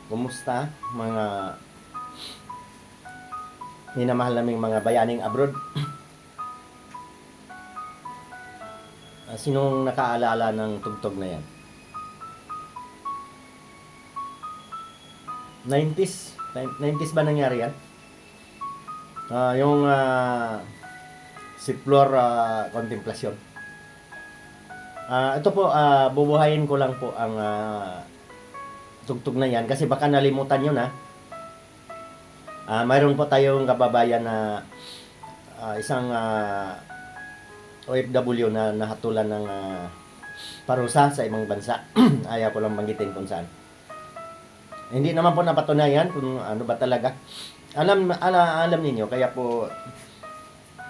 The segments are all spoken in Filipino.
Kumusta mga minamahal naming mga bayaning abroad? Sinong nakaalala ng tugtog na yan? 90s? 90s ba nangyari yan? Yung si Flor Contemplasyon. Ito po, bubuhayin ko lang po ang tugtog na yan kasi baka nalimutan nyo na. Mayroon po tayong kababayan na isang OFW na nahatulan ng parusa sa ibang bansa. Ayaw ko lang banggitin kung saan. Hindi naman po napatunayan kung ano ba talaga. Alam ninyo, kaya po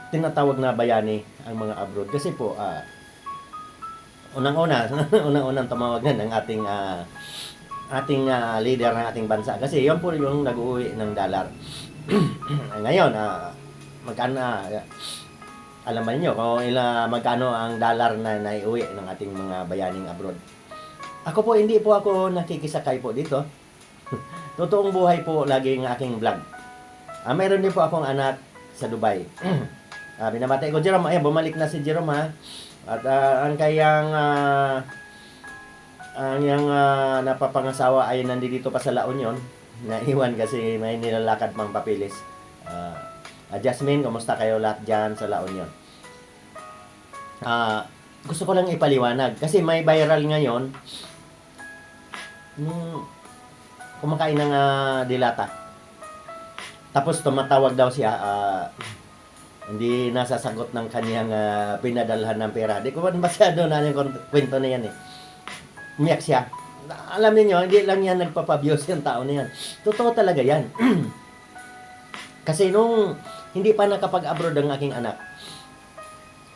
tinatawag na bayani ang mga abroad. Kasi po, unang-unang tumawag na ng ating leader ng ating bansa. Kasi yun po yung nag-uwi ng dollar. Ngayon, magkano, alam ba niyo kung magkano ang dollar na naiuwi ng ating mga bayaning abroad. Ako po, hindi po ako nakikisakay po dito. Totoong buhay po lagi ng aking vlog. Mayroon din po akong anak sa Dubai. Binabati ko, Jerome, bumalik na si Jerome ha. At ang kayang napapangasawa ay nandito pa sa La Union. Naiwan kasi may nilalakad pang papilis. Jasmine, kumusta kayo lahat dyan sa La Union? Gusto ko lang ipaliwanag kasi may viral ngayon kumakain ng dilata. Tapos tumatawag daw siya, hindi nasasagot ng kanyang pinadalhan ng pera. Di ko ba masyado na yung kwento na yan eh. Umiyak siya. Alam niyo, hindi lang yan nagpapabiyos yung tao na yan. Totoo talaga yan. Kasi nung hindi pa nakapag-abroad ang aking anak,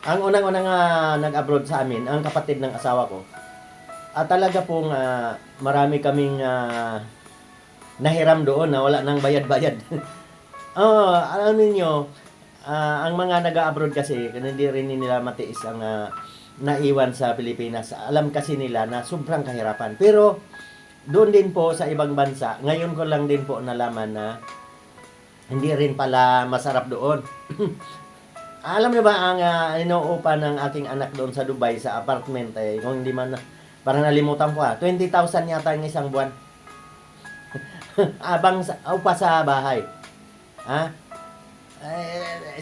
ang unang-unang nag-abroad sa amin, ang kapatid ng asawa ko, talaga pong marami kaming nahiram doon na wala nang bayad-bayad. Alam niyo, ang mga nag-abroad kasi, hindi rin nila matiis ang naiwan sa Pilipinas. Alam kasi nila na sobrang kahirapan. Pero, doon din po sa ibang bansa, ngayon ko lang din po nalaman na hindi rin pala masarap doon. Alam niyo ba ang inuupa ng aking anak doon sa Dubai sa apartment kung hindi man parang nalimutan ko 20,000 yata ang isang buwan. Abang upa sa bahay.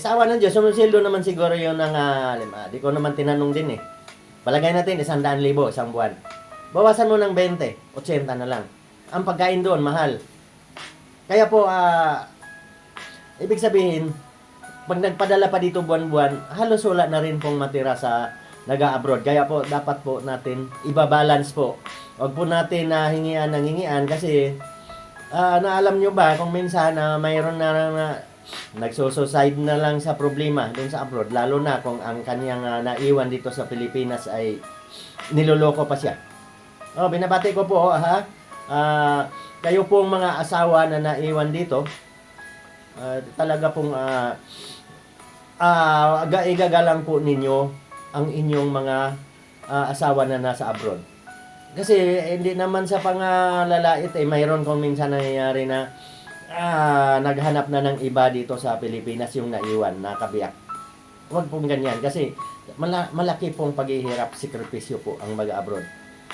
Sawa ng Diyos, sumusildo naman siguro yun ng di ko naman tinanong din eh. Palagay natin 100,000 isang buwan. Bawasan mo ng 20, 80 na lang. Ang pagkain doon mahal. Kaya po ibig sabihin, pag nagpadala pa dito buwan-buwan, halos wala na rin pong matira sa nag-abroad. Kaya po, dapat po natin ibabalance po. Huwag po natin hingian ng hingian kasi naalam nyo ba kung minsan mayroon na nagsusuicide na lang sa problema doon sa abroad. Lalo na kung ang kanyang naiwan dito sa Pilipinas ay niloloko pa siya. Binabati ko po, kayo pong mga asawa na naiwan dito, talaga pong igagalang po ninyo ang inyong mga asawa na nasa abroad. Kasi hindi naman sa pangalalait mayroon kung minsan nangyayari na naghanap na ng iba dito sa Pilipinas yung naiwan, nakabiyak. Huwag pong ganyan kasi malaki pong paghihirap, sakripisyo po ang mag-abroad.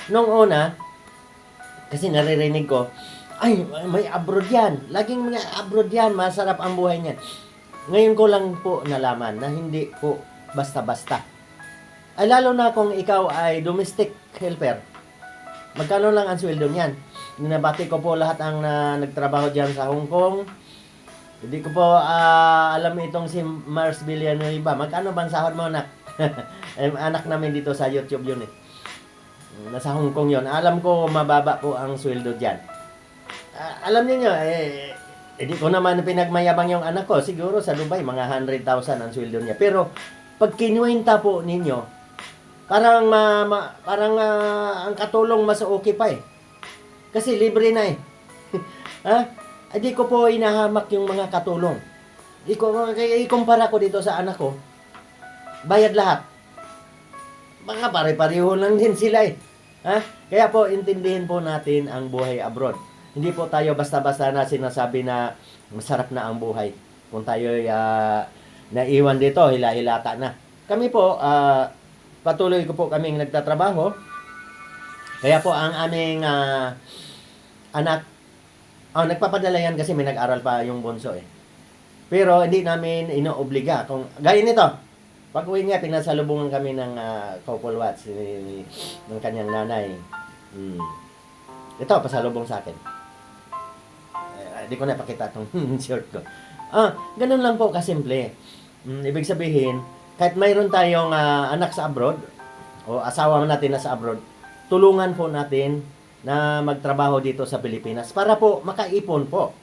Nung una, kasi naririnig ko, ay, may abroad yan. Laging mga abroad yan. Masarap ang buhay niyan. Ngayon ko lang po nalaman na hindi po basta-basta. Ay, lalo na kung ikaw ay domestic helper. Magkano lang ang sweldo niyan? Ninabati ko po lahat ang nagtrabaho dyan sa Hong Kong. Hindi ko po alam itong si Mars Villanueva. Magkano bang sahod mo, anak? Anak namin dito sa YouTube yun eh. Nasa Hong Kong yun. Alam ko mababa po ang sweldo dyan. Alam niyo hindi ko naman pinagmayabang yung anak ko. Siguro sa Dubai, mga 100,000 ang sweldo niya. Pero, pag kinuwenta po ninyo, parang ang katulong mas okay pa eh. Kasi libre na eh. Hindi ko po inahamak yung mga katulong. Ikumpara ko dito sa anak ko, bayad lahat. Mga pare-pareho lang din sila eh. Kaya po, intindihin po natin ang buhay abroad. Hindi po tayo basta-basta na sinasabi na masarap na ang buhay. Kung tayo naiwan dito, hila-hilata na. Kami po, patuloy ko po kaming nagtatrabaho. Kaya po ang aming anak, nagpapadala yan kasi may nag-aral pa yung bunso eh. Pero hindi namin inoobliga. Kung gaya nito, pag uwi niya, pinasalubungan kami ng couple watch ng kanyang nanay. Ito, pasalubong sa akin. Hindi ko na pakita itong shirt ko. Ganun lang po kasimple. Ibig sabihin, kahit mayroon tayong anak sa abroad, o asawa natin na sa abroad, tulungan po natin na magtrabaho dito sa Pilipinas para po makaipon po.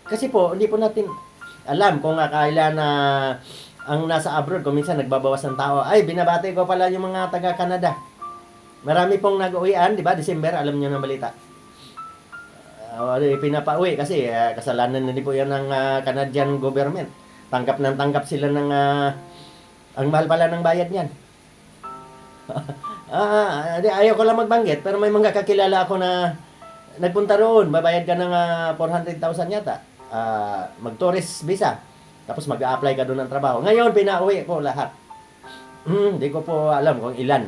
Kasi po, hindi po natin alam kung kailan na ang nasa abroad, kung minsan nagbabawas ng tao. Ay, binabati ko pala yung mga taga-Canada. Marami pong nag-uwian, di ba? December, alam niyo ng balita. Pinapauwi kasi kasalanan na din po yan ng Canadian government. Tanggap ng tanggap sila ng ang mahal pala ng bayad niyan. Ayaw ko lang magbanggit, pero may mga kakilala ako na nagpunta roon, babayad ka ng 400,000 yata. Mag-tourist visa. Tapos mag-a-apply ka doon ng trabaho. Ngayon, pinauwi po lahat. Hindi ko po alam kung ilan.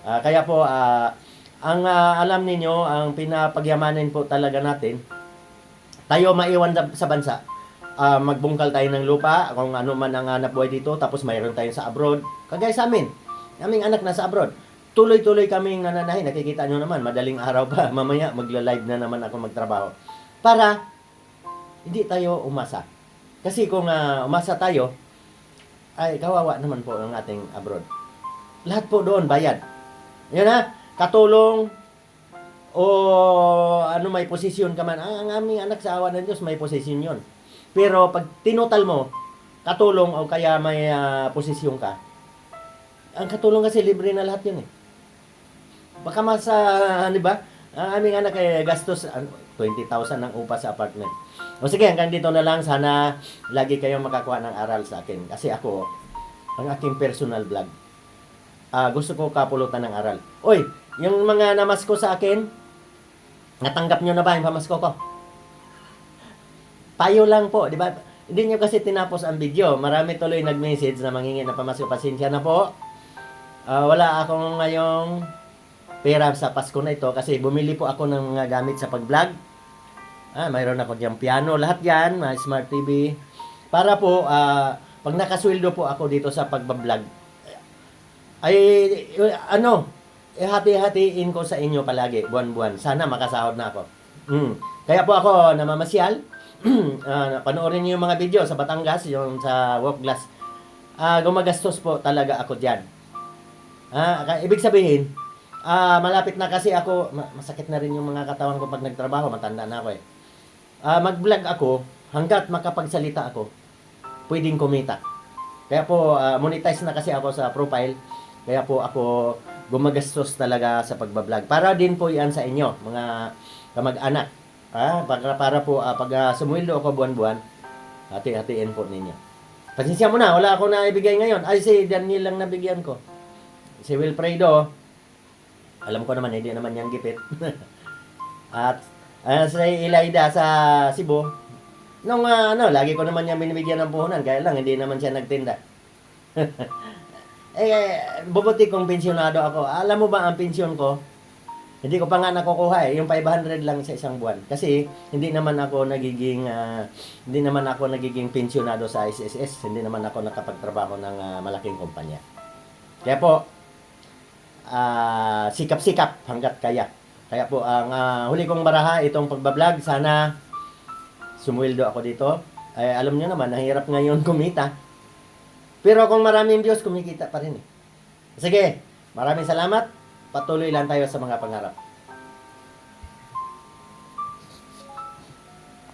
Kaya po, ang alam ninyo, ang pinapagyamanin po talaga natin, tayo maiwan sa bansa. Magbungkal tayo ng lupa, kung ano man ang hanap buhay dito, tapos mayroon tayo sa abroad. Kagaya sa amin, aming anak nasa abroad. Tuloy-tuloy kaming nananahin. Nakikita nyo naman, madaling araw pa. Mamaya, magla-live na naman ako magtrabaho. Para hindi tayo umasa. Kasi kung umasa tayo, ay kawawa naman po ang ating abroad. Lahat po doon, bayad. Yan katulong o ano may posisyon ka man. Ang aming anak sa awa ng Diyos, may posisyon yon. Pero pag tinutal mo, katulong o kaya may posisyon ka, ang katulong kasi libre na lahat yun eh. Baka mas, di ba? Ang aming anak ay gastos 20,000 ng upa sa apartment. O sige, hanggang dito na lang. Sana lagi kayong makakuha ng aral sa akin. Kasi ako, ang aking personal vlog, gusto ko kapulutan ng aral. Oy, yung mga namasko sa akin, natanggap nyo na ba yung pamasko ko? Payo lang po, di ba? Hindi nyo kasi tinapos ang video. Marami tuloy nag-message na manghingi na pamasko. Pasensya na po. Wala akong ngayong pera sa Pasko na ito kasi bumili po ako ng mga gamit sa pag-vlog. Mayroon ako diyang piano, lahat yan, may smart TV. Para po, pag nakasweldo po ako dito sa pag-vlog, ay, hati-hatiin ko sa inyo palagi, buwan-buwan. Sana makasahod na ako. Kaya po ako namamasyal. Panoorin niyo yung mga video sa Batangas, yung sa Walk Glass. Gumagastos po talaga ako dyan. Ibig sabihin, malapit na kasi ako, masakit na rin yung mga katawan ko pag nagtrabaho, matanda na ako eh. Mag-vlog ako, hanggat makapagsalita ako, pwedeng kumita. Kaya po, monetize na kasi ako sa profile, kaya po ako gumagastos talaga sa pagbablog. Para din po yan sa inyo, mga kamag-anak. Para po, pag sumweldo ako buwan-buwan, hati-hatiin po ninyo. Pasensya mo na, wala ako na ibigay ngayon. Ay, si Daniel lang nabigyan ko. Si Wilfredo, alam ko naman, hindi naman niyang gipit. At si Elida sa Cebu, nung lagi ko naman niya binibigyan ng puhunan, kaya lang hindi naman siya nagtinda. Bubuti kong pensyonado ako. Alam mo ba ang pensyon ko? Hindi ko pa nga nakukuha yung 500 lang sa isang buwan. Kasi hindi naman ako nagiging pensyonado sa SSS. Hindi naman ako nakapagtrabaho ng malaking kumpanya. Kaya po, sikap-sikap hanggat kaya. Kaya po, ang huli kong baraha, itong pagbablog, sana sumweldo ako dito. Alam nyo naman, nahirap ngayon kumita. Pero kung maraming views, kumikita pa rin eh. Sige, maraming salamat. Patuloy lang tayo sa mga pangarap.